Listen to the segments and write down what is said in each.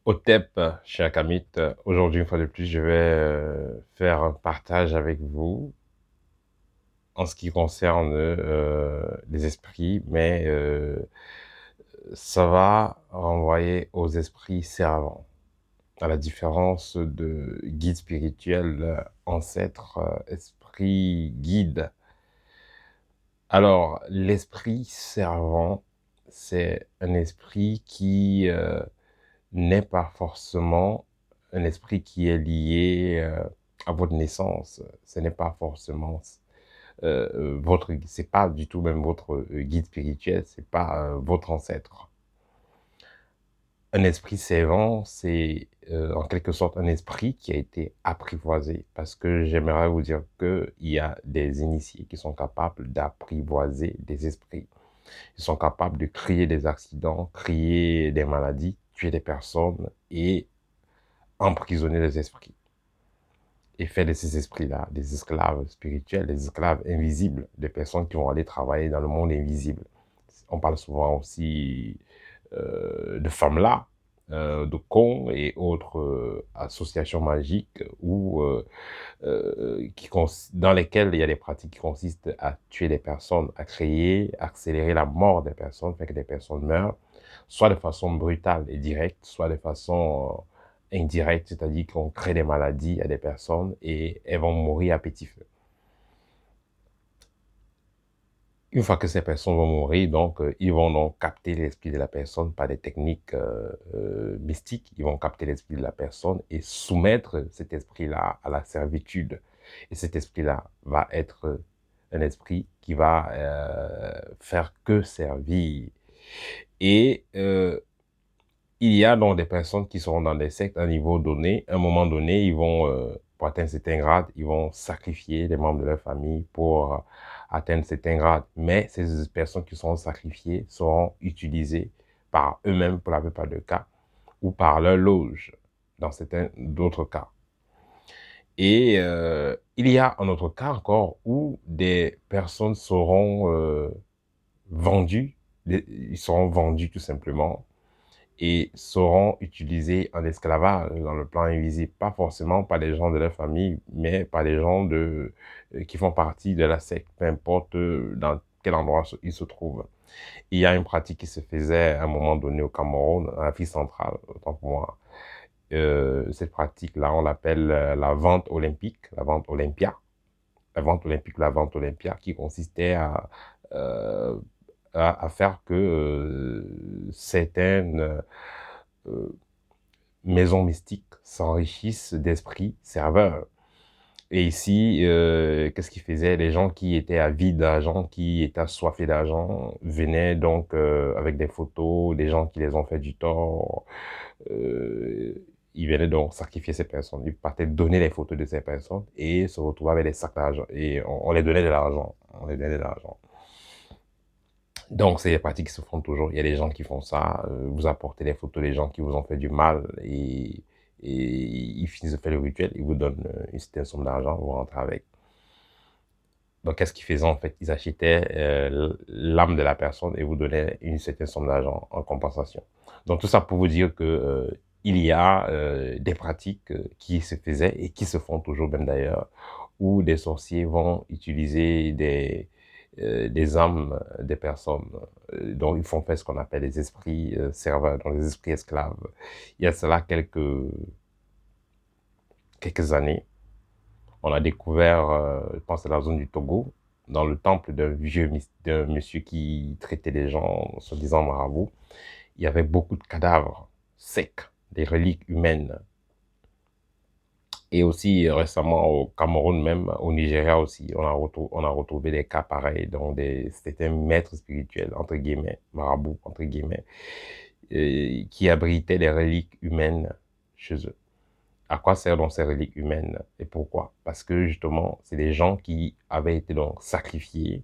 Otep, cher Kamit, aujourd'hui, une fois de plus, je vais faire un partage avec vous en ce qui concerne les esprits, mais ça va renvoyer aux esprits servants, à la différence de guide spirituel, ancêtre, esprit guide. Alors, l'esprit servant, c'est un esprit qui n'est pas forcément un esprit qui est lié à votre naissance. Ce n'est pas forcément c'est pas du tout même votre guide spirituel, c'est pas votre ancêtre. Un esprit servant, c'est en quelque sorte un esprit qui a été apprivoisé, parce que j'aimerais vous dire qu'il y a des initiés qui sont capables d'apprivoiser des esprits. Ils sont capables de créer des accidents, créer des maladies, tuer des personnes et emprisonner les esprits. Et faire de ces esprits-là des esclaves spirituels, des esclaves invisibles, des personnes qui vont aller travailler dans le monde invisible. On parle souvent aussi de femmes-là, de cons et autres associations magiques dans lesquelles il y a des pratiques qui consistent à tuer des personnes, à créer, accélérer la mort des personnes, faire que des personnes meurent, soit de façon brutale et directe, soit de façon indirecte, c'est-à-dire qu'on crée des maladies à des personnes et elles vont mourir à petit feu. Une fois que ces personnes vont mourir, donc, ils vont donc capter l'esprit de la personne par des techniques mystiques. Ils vont capter l'esprit de la personne et soumettre cet esprit-là à la servitude. Et cet esprit-là va être un esprit qui va faire que servir. Et il y a donc des personnes qui seront dans des sectes à un niveau donné. À un moment donné, ils vont, pour atteindre certains grades, ils vont sacrifier les membres de leur famille pour atteindre certains grades. Mais ces personnes qui seront sacrifiées seront utilisées par eux-mêmes pour la plupart des cas, ou par leur loge dans certains d'autres cas. Et il y a un autre cas encore où des personnes seront vendues, ils seront vendus tout simplement et seront utilisés en esclavage dans le plan invisible, pas forcément par des gens de leur famille, mais par des gens qui font partie de la secte, peu importe dans quel endroit ils se trouvent. Il y a une pratique qui se faisait à un moment donné au Cameroun, en Afrique centrale, autant pour moi. Cette pratique-là, on l'appelle la vente olympique, la vente Olympia. La vente olympique, la vente Olympia, qui consistait euh, à faire que certaines maisons mystiques s'enrichissent d'esprits serveurs. Et ici, qu'est-ce qu'ils faisaient? Les gens qui étaient avides d'argent, qui étaient assoiffés d'argent, venaient donc avec des photos, des gens qui les ont fait du tort. Euh, Ils venaient donc sacrifier ces personnes. Ils partaient donner les photos de ces personnes et se retrouvaient avec des sacs d'argent. Et on les donnait de l'argent. On les donnait de l'argent. Donc, c'est des pratiques qui se font toujours. Il y a des gens qui font ça. Vous apportez les photos des gens qui vous ont fait du mal et ils finissent de faire le rituel. Ils vous donnent une certaine somme d'argent. Vous rentrez avec. Donc, qu'est-ce qu'ils faisaient en fait? Ils achetaient l'âme de la personne et vous donnaient une certaine somme d'argent en compensation. Donc, tout ça pour vous dire que il y a des pratiques qui se faisaient et qui se font toujours même d'ailleurs, où des sorciers vont utiliser des âmes des personnes dont ils font faire ce qu'on appelle les esprits serveurs, donc les esprits esclaves. Il y a cela quelques années. On a découvert, je pense, dans la zone du Togo, dans le temple d'un monsieur qui traitait les gens, soi-disant marabout, il y avait beaucoup de cadavres secs, des reliques humaines. Et aussi récemment au Cameroun même, au Nigeria aussi, on a retrouvé des cas pareils, donc c'était un maître spirituel, entre guillemets, marabout, entre guillemets, qui abritait des reliques humaines chez eux. À quoi servent donc ces reliques humaines et pourquoi? Parce que justement, c'est des gens qui avaient été donc sacrifiés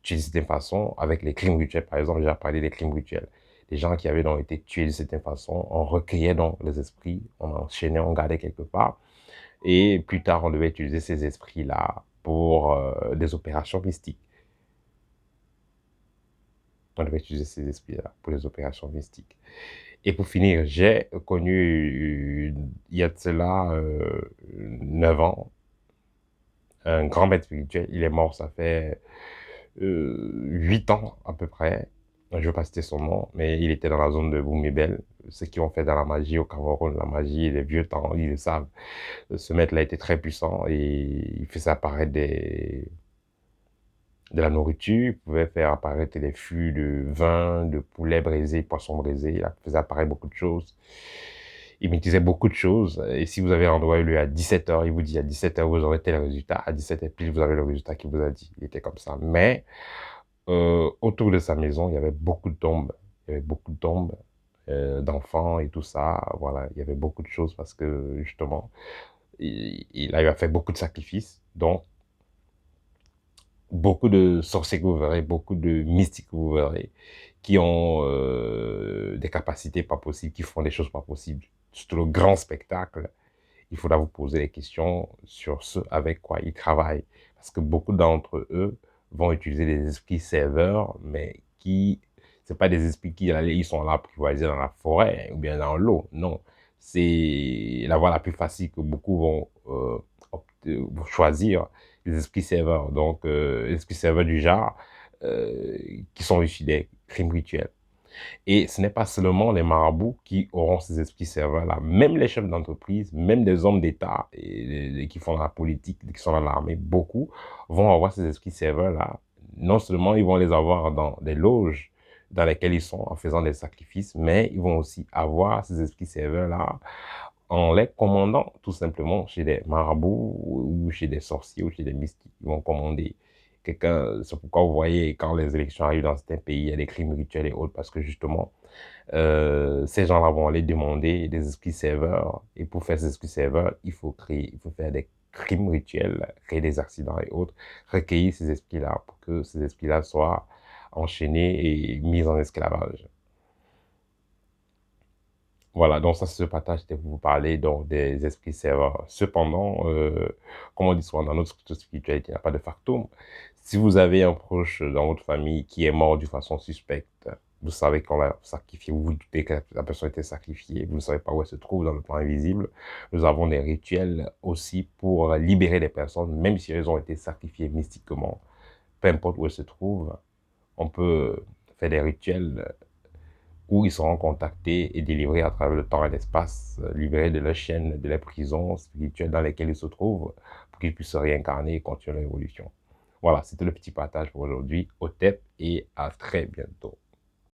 d'une certaine façon avec les crimes rituels. Par exemple, j'ai parlé des crimes rituels. Des gens qui avaient donc été tués d'une certaine façon, on recueillait donc les esprits, on enchaînait, on gardait quelque part. Et plus tard, on devait utiliser ces esprits-là pour des opérations mystiques. On devait utiliser ces esprits-là pour les opérations mystiques. Et pour finir, j'ai connu, il y a de cela 9 ans, un grand maître spirituel. Il est mort, ça fait 8 ans à peu près. Je ne veux pas citer son nom, mais il était dans la zone de Boumébel. Ceux qui ont fait dans la magie au Cameroun, la magie, les vieux temps, ils le savent. Ce maître-là était très puissant et il faisait apparaître de la nourriture, il pouvait faire apparaître des fûts de vin, de poulet braisé, poisson braisé, il faisait apparaître beaucoup de choses. Il maîtrisait beaucoup de choses. Et si vous avez rendez-vous lui à 17h, il vous dit à 17h, vous aurez tel résultat. À 17h pile, vous avez le résultat qu'il vous a dit. Il était comme ça. Mais autour de sa maison, il y avait beaucoup de tombes. Il y avait beaucoup de tombes d'enfants et tout ça. Voilà, il y avait beaucoup de choses parce que justement, il a fait beaucoup de sacrifices. Donc, beaucoup de sorciers que vous verrez, beaucoup de mystiques que vous verrez, qui ont des capacités pas possibles, qui font des choses pas possibles. Surtout le grand spectacle, il faudra vous poser des questions sur ce avec quoi ils travaillent. Parce que beaucoup d'entre eux vont utiliser des esprits serveurs, mais qui, c'est pas des esprits qui, ils sont là pour voyager dans la forêt ou bien dans l'eau. Non. C'est la voie la plus facile que beaucoup vont choisir, les esprits serveurs. Donc, les esprits serveurs du genre, qui sont issus des crimes rituels. Et ce n'est pas seulement les marabouts qui auront ces esprits serveurs-là. Même les chefs d'entreprise, même des hommes d'État et qui font la politique, qui sont dans l'armée, beaucoup vont avoir ces esprits serveurs-là. Non seulement ils vont les avoir dans des loges dans lesquelles ils sont en faisant des sacrifices, mais ils vont aussi avoir ces esprits serveurs-là en les commandant tout simplement chez des marabouts ou chez des sorciers ou chez des mystiques. Ils vont commander quelqu'un. C'est pourquoi vous voyez quand les élections arrivent dans certains pays, il y a des crimes rituels et autres, parce que justement, ces gens-là vont aller demander des esprits serveurs. Et pour faire ces esprits serveurs, il faut faire des crimes rituels, créer des accidents et autres, recueillir ces esprits-là pour que ces esprits-là soient enchaînés et mis en esclavage. Voilà, donc ça, c'est ce partage, c'était pour vous parler donc, des esprits serveurs. Cependant, comme on dit souvent dans notre spiritualité, il n'y a pas de factum. Si vous avez un proche dans votre famille qui est mort d'une façon suspecte, vous savez qu'on l'a sacrifié, vous vous doutez que la personne a été sacrifiée, vous ne savez pas où elle se trouve dans le plan invisible. Nous avons des rituels aussi pour libérer les personnes, même si elles ont été sacrifiées mystiquement. Peu importe où elles se trouvent, on peut faire des rituels où ils seront contactés et délivrés à travers le temps et l'espace, libérés de leur chaîne, de la prison spirituelle dans laquelle ils se trouvent, pour qu'ils puissent se réincarner et continuer leur évolution. Voilà, c'était le petit partage pour aujourd'hui. Au TEP et à très bientôt.